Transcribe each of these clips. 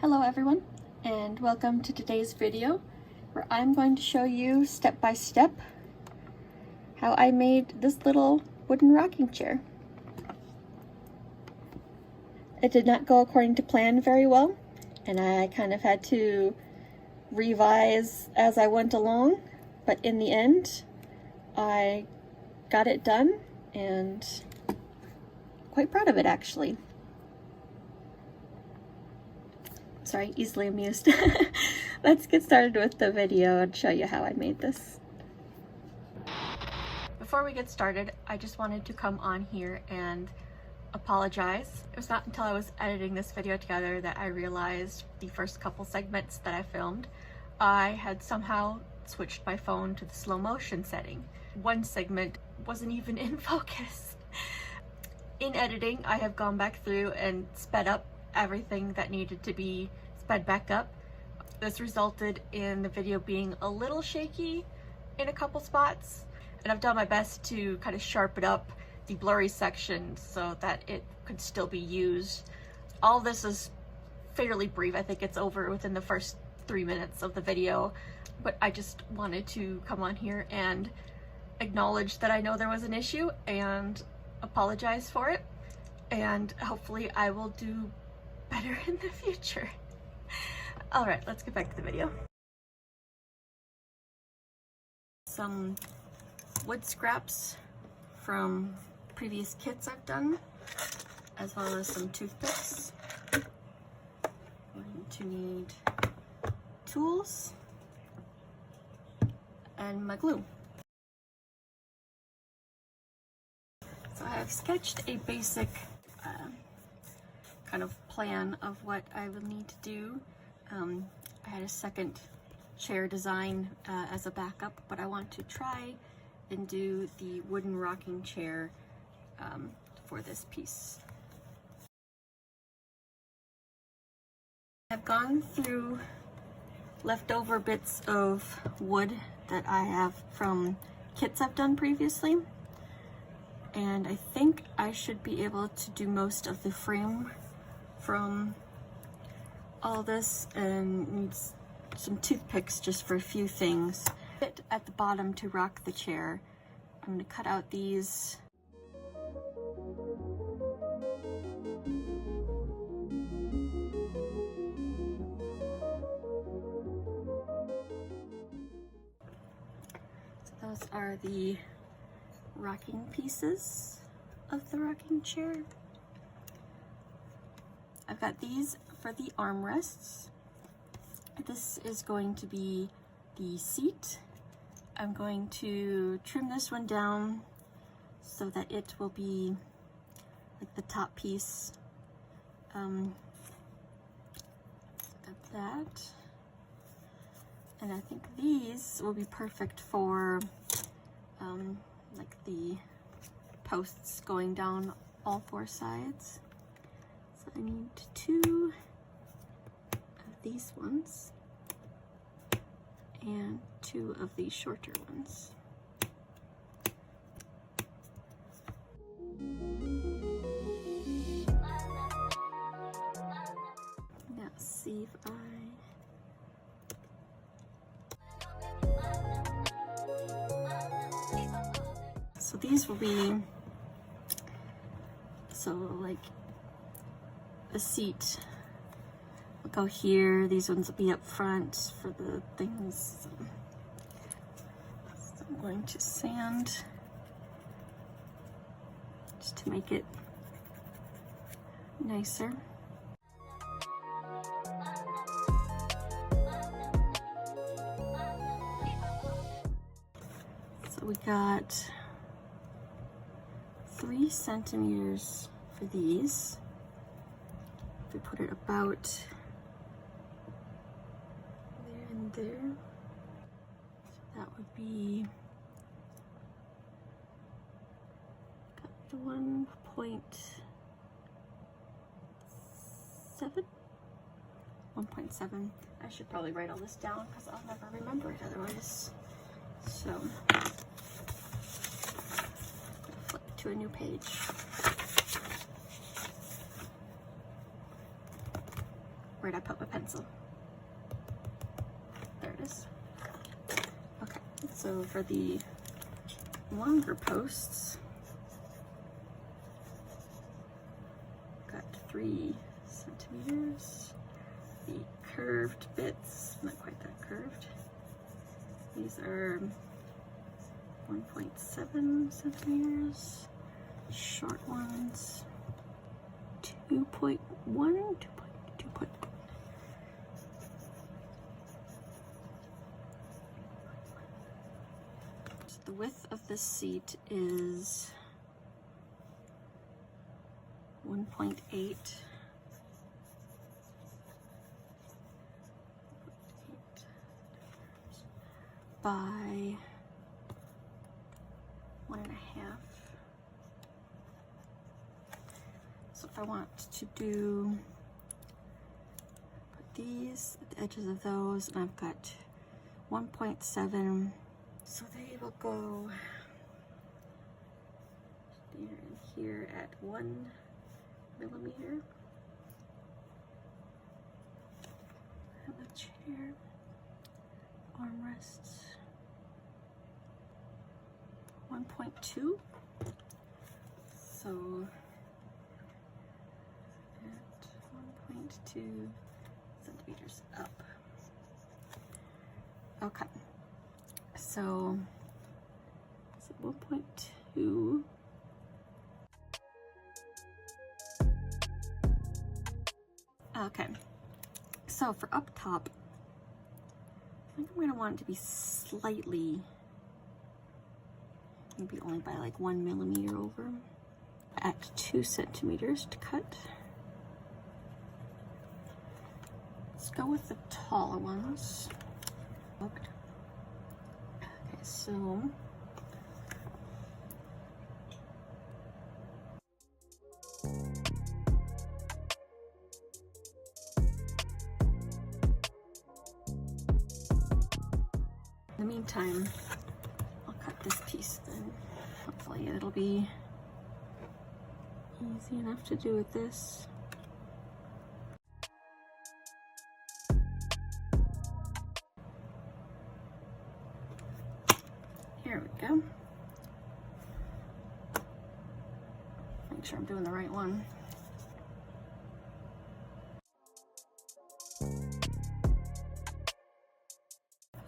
Hello everyone, and welcome to today's video where I'm going to show you step by step how I made this little wooden rocking chair. It did not go according to plan very well, and I kind of had to revise as I went along, but in the end I got it done and quite proud of it actually. Sorry, easily amused. Let's get started with the video and show you how I made this. Before we get started, I just wanted to come on here and apologize. It was not until I was editing this video together that I realized the first couple segments that I filmed, I had somehow switched my phone to the slow motion setting. One segment wasn't even in focus. In editing, I have gone back through and sped up everything that needed to be sped back up. This resulted in the video being a little shaky in a couple spots, and I've done my best to kind of sharpen up the blurry section so that it could still be used. All this is fairly brief. I think it's over within the first 3 minutes of the video, but I just wanted to come on here and acknowledge that I know there was an issue and apologize for it, and hopefully I will do better in the future. All right, let's get back to the video. Some wood scraps from previous kits I've done, as well as some toothpicks. I'm going to need tools and my glue. So I have sketched a basic kind of plan of what I will need to do. I had a second chair design as a backup, but I want to try and do the wooden rocking chair for this piece. I've gone through leftover bits of wood that I have from kits I've done previously, and I think I should be able to do most of the frame from all this, and needs some toothpicks just for a few things. At the bottom to rock the chair, I'm going to cut out these. So those are the rocking pieces of the rocking chair. I've got these for the armrests. This is going to be the seat. I'm going to trim this one down so that it will be like the top piece of that. And I think these will be perfect for like the posts going down all four sides. So I need 2 of these ones and 2 of these shorter ones. Now see if so these will be, so like the seat will go here, these ones will be up front for the things. So I'm going to sand just to make it nicer. So we got 3 centimeters for these. We put it about there and there. So that would be 1.7. 1.7. I should probably write all this down because I'll never remember it otherwise. So, flip to a new page. Where'd I put my pencil? There it is. Okay, so for the longer posts, got 3 centimeters. The curved bits, not quite that curved. These are 1.7 centimeters. Short ones, 2.1, 2.1. So the width of this seat is 1.8 by 1.5. So if I want to do, put these at the edges of those, and I've got 1.7, so they will go there and here at 1 millimeter. Have a chair, armrests, 1.2. So at 1.2 centimeters up. Okay, so is it 1.2? Okay, so for up top, I think I'm gonna want it to be slightly, maybe only by like 1 millimeter over, at 2 centimeters to cut. Let's go with the taller ones. Okay, so in the meantime, I'll cut this piece then. Hopefully it'll be easy enough to do with this. Here we go. Make sure I'm doing the right one.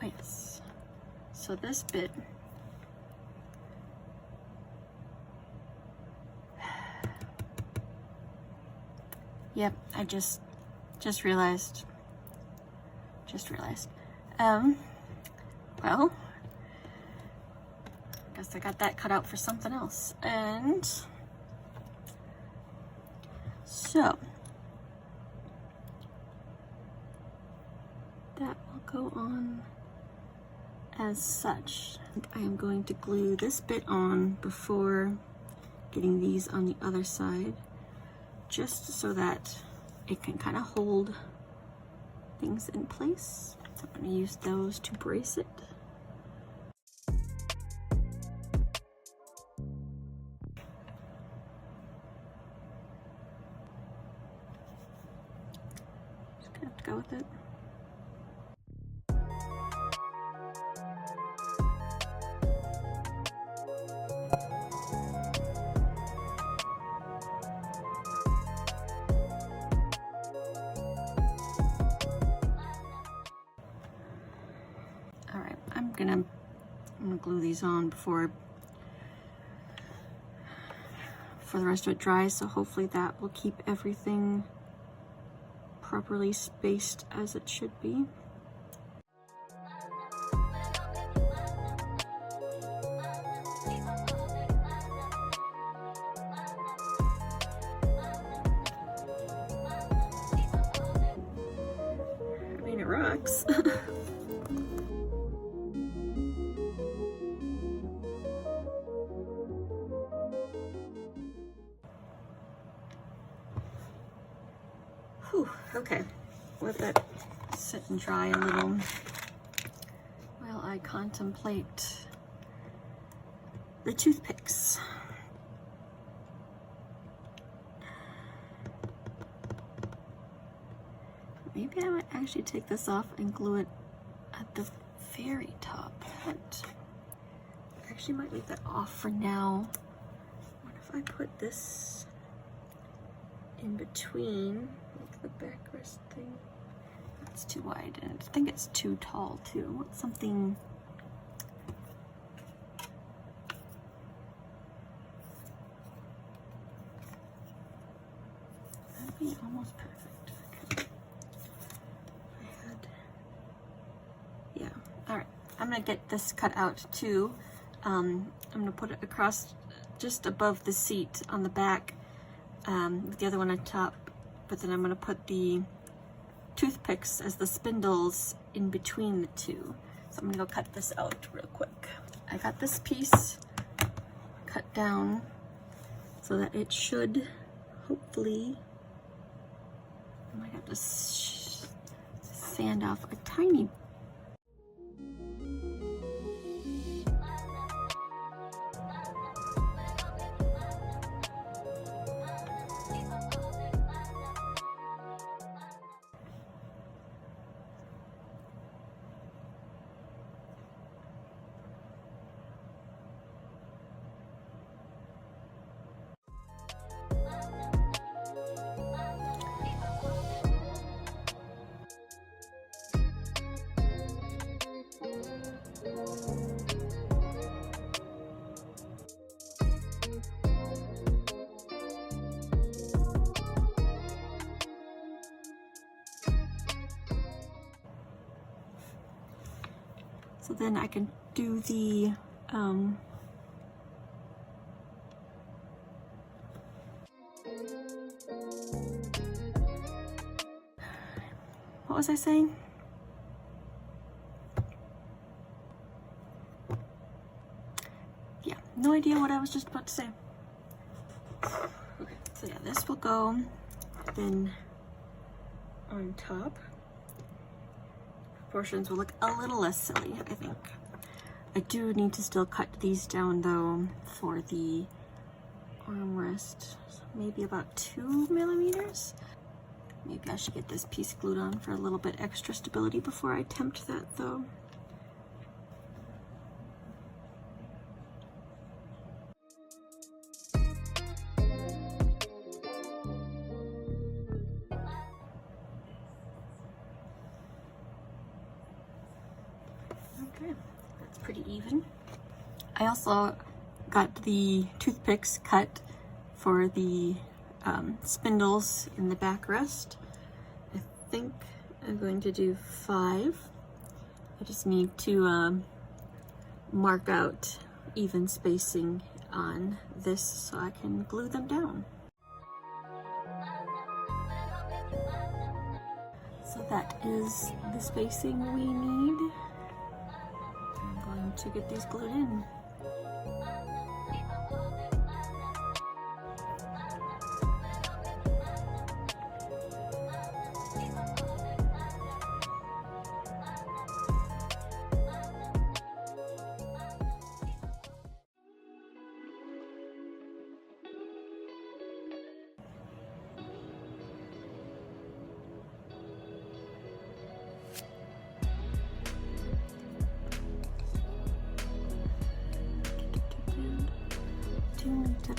Oh, yes. So this bit, yep, I just realized. Well, guess I got that cut out for something else. And so that will go on as such. I am going to glue this bit on before getting these on the other side, just so that it can kind of hold things in place. So I'm going to use those to brace it. Just gonna have to go with it. I'm gonna glue these on before the rest of it dries, so hopefully that will keep everything properly spaced as it should be. I mean, it rocks. Whew, okay, let that sit and dry a little while I contemplate the toothpicks. Maybe I might actually take this off and glue it at the very top. But I actually might leave that off for now. What if I put this in between, like the backrest thing? That's too wide, and I think it's too tall too. I want something. That'd be almost perfect. Okay. Yeah. All right. I'm gonna get this cut out too. I'm gonna put it across just above the seat on the back, with the other one on top. But then I'm gonna put the toothpicks as the spindles in between the two. So I'm gonna go cut this out real quick. I got this piece cut down so that it should hopefully, I might have to sand off a tiny. So then I can do the what was I saying? Yeah, no idea what I was just about to say. Okay, so yeah, this will go then on top. Proportions will look a little less silly, I think. I do need to still cut these down though for the armrest, so maybe about 2 millimeters. Maybe I should get this piece glued on for a little bit extra stability before I attempt that though. Okay, that's pretty even. I also got the toothpicks cut for the spindles in the backrest. I think I'm going to do 5. I just need to mark out even spacing on this so I can glue them down. So that is the spacing we need. I'm going to get these glued in. To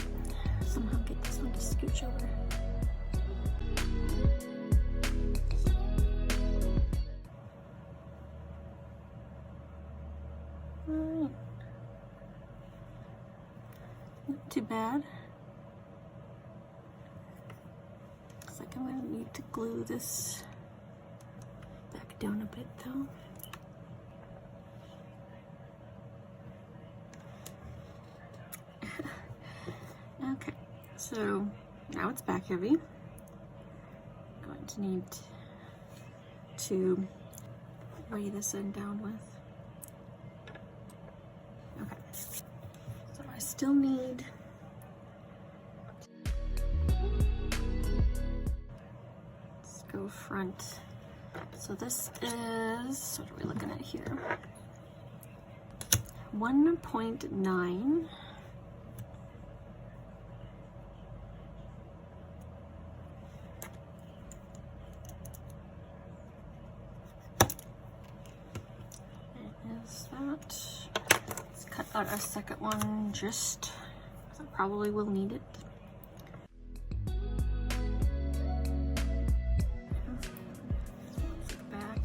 somehow get this one to scooch over. Alright. Not too bad. Looks like I'm gonna need to glue this back down a bit though. Okay, so now it's back heavy. I'm going to need to weigh this end down with. Okay, so I still need let's go front. So this is, what are we looking at here? 1.9. There's that. Let's cut out a second one just because I probably will need it. Back.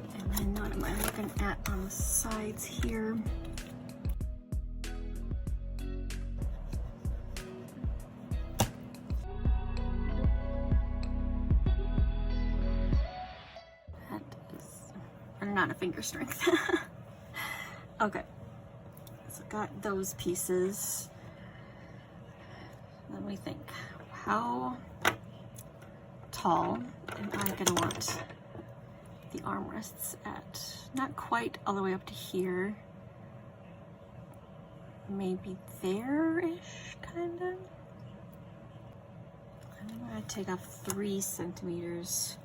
And then what am I looking at on the sides here? Not a finger strength. Okay, so got those pieces. Then we think, how tall am I gonna want the armrests at? Not quite all the way up to here. Maybe there-ish, kind of. I'm gonna take off 3 centimeters.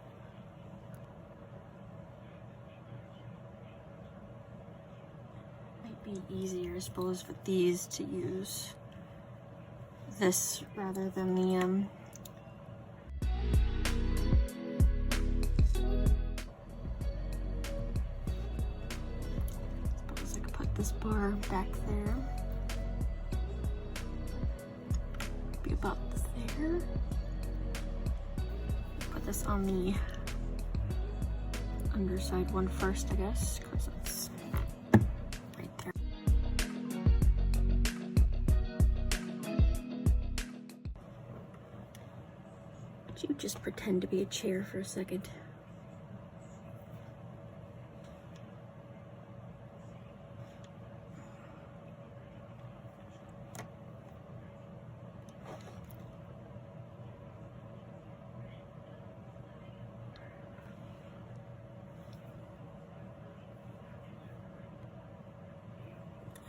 Be easier, I suppose, for these to use this rather than the suppose I could put this bar back there. Be about there. Put this on the underside one first, I guess, because it's you just pretend to be a chair for a second.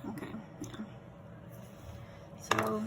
Okay, yeah. So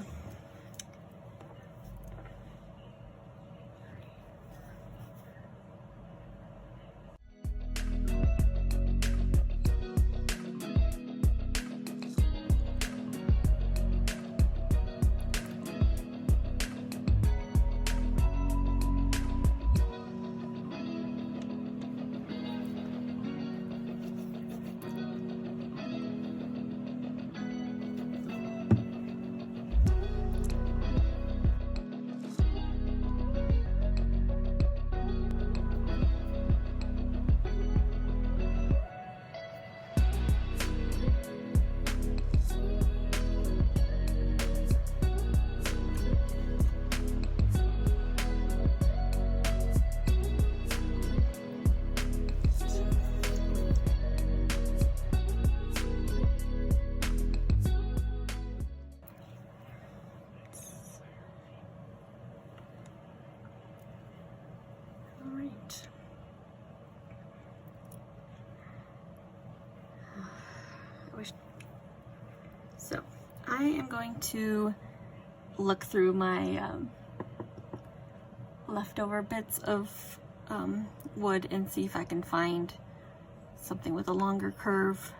So I am going to look through my leftover bits of wood and see if I can find something with a longer curve.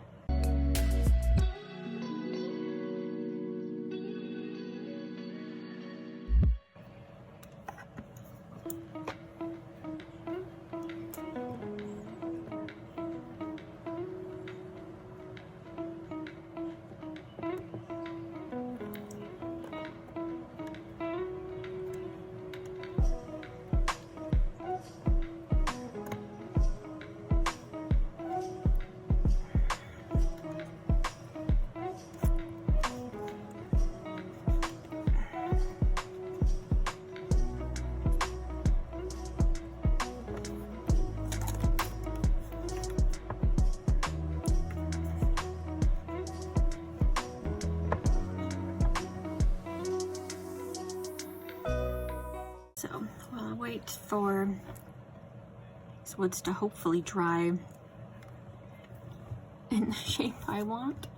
So while I wait for these woods to hopefully dry in the shape I want,